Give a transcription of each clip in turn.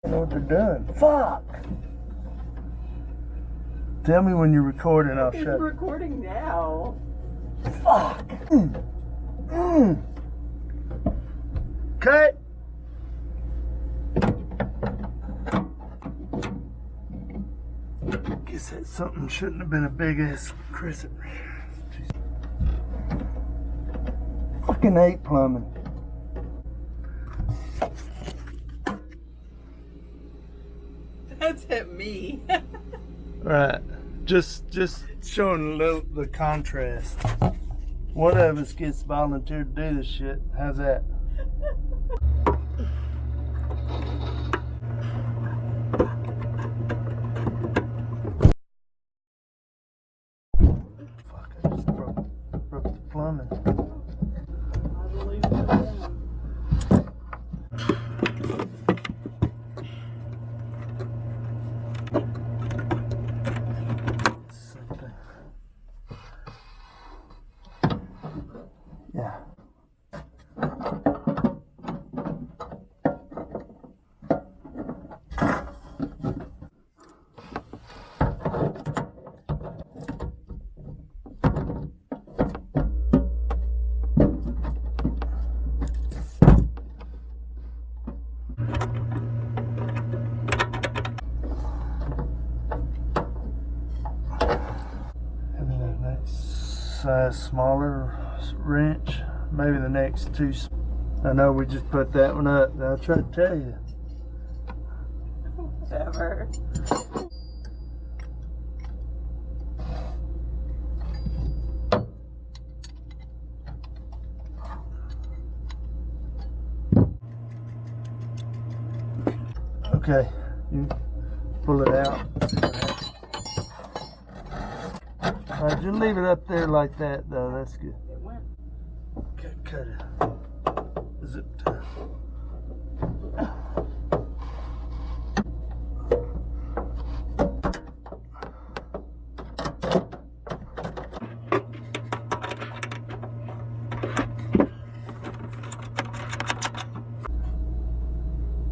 I know what they're doing. Fuck! Tell me when you're recording, I'll shut. It's recording now. Fuck! Cut! Guess that something shouldn't have been a big ass crescent. Fucking hate plumbing. That's at me. Right. Just showing a little the contrast. One of us gets volunteered to do this shit. How's that? Fuck, I just broke the plumbing. I believe it. Yeah. Size smaller wrench, maybe the next two. I know we just put that one up. I'll try to tell you. Whatever. Okay, you pull it out. See what happens. Alright, just leave it up there like that, though. That's good. It went. Okay, cut it. Zip tie.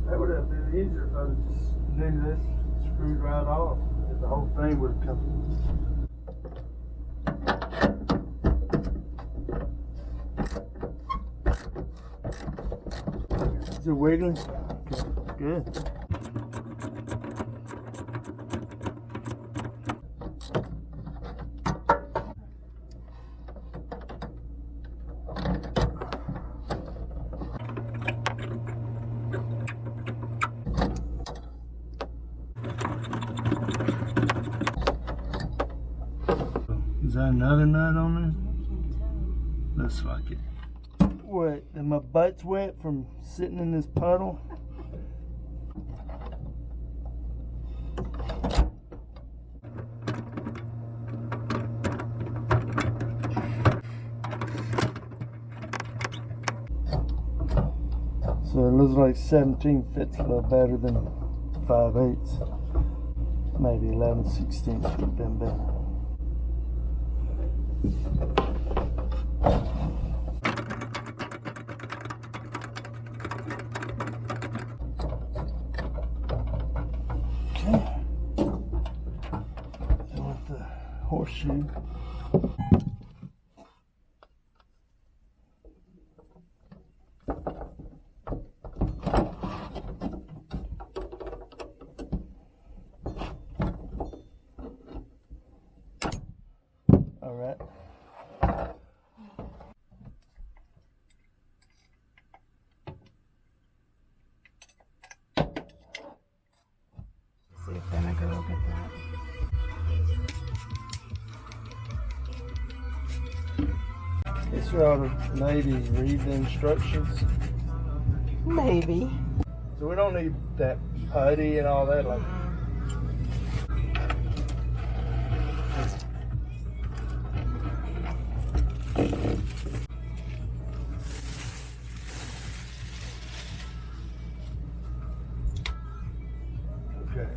That would have been easier if I just knew this screwed right off. The whole thing would have come. Is it wiggling? Okay, good. Is that another nut on there? Looks like it. What? And my butt's wet from sitting in this puddle? So it looks like 17 fits a little better than 5/8. Maybe 11/16 would have been better. Okay. And with the horseshoe. All right. See if vinegar will get that. This ought to maybe read the instructions. Maybe. So we don't need that putty and all that. Like, okay.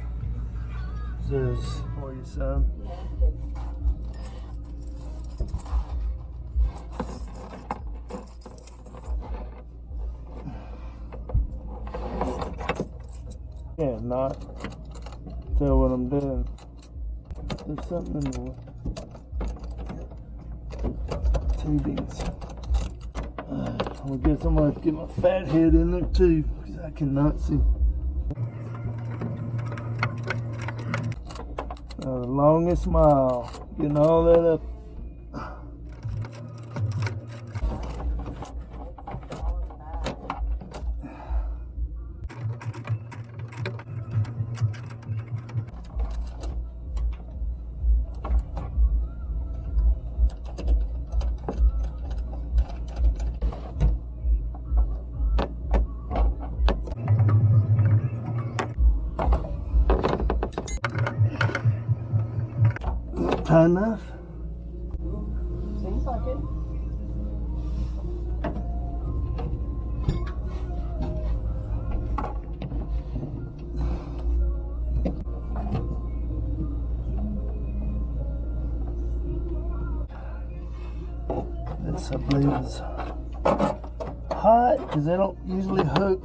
This is for you, son. Yeah, not tell what I'm doing. There's something in the way. Tubings. I guess I'm gonna have to get my fat head in there too, because I cannot see. The longest mile, getting all that up. High enough? Seems like it. This I believe is hot because they don't usually hook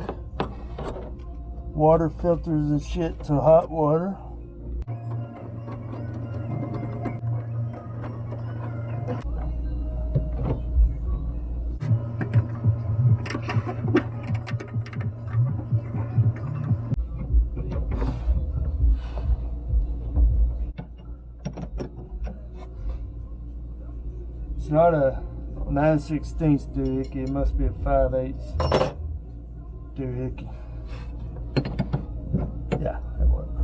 water filters and shit to hot water. It's not a 9/16 doohickey, it must be a 5/8 doohickey. Yeah, that works.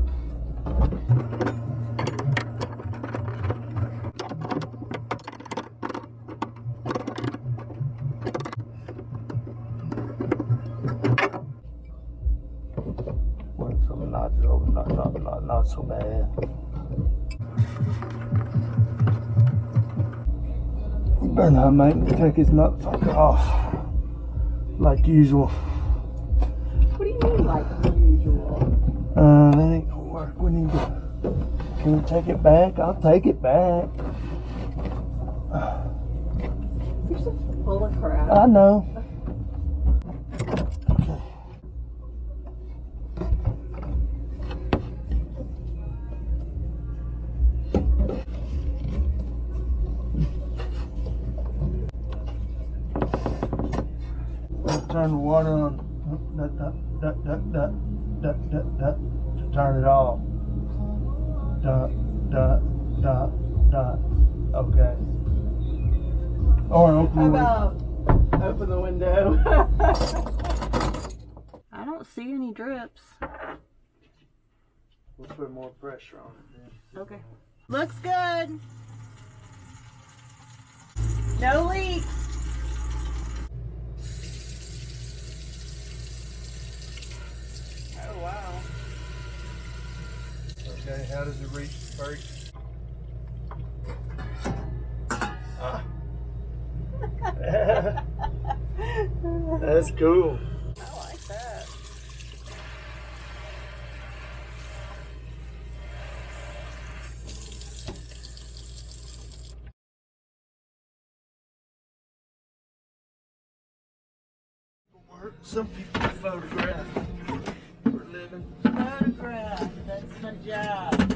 Went from a knot to over, not so bad. Better not make me take his motherfucker off like usual. What do you mean like usual? That ain't gonna work. We need to. Can we take it back? I'll take it back. You're so full of crap. I know. Okay. Turn the water on. To turn it off. Okay. Or open How the about open the window? I don't see any drips. We'll put more pressure on it then. Okay. Looks good. No leaks. Oh, wow. Okay, how does it reach the brake? That's cool. I like that. Some people photograph for a living. Photograph. That's my job.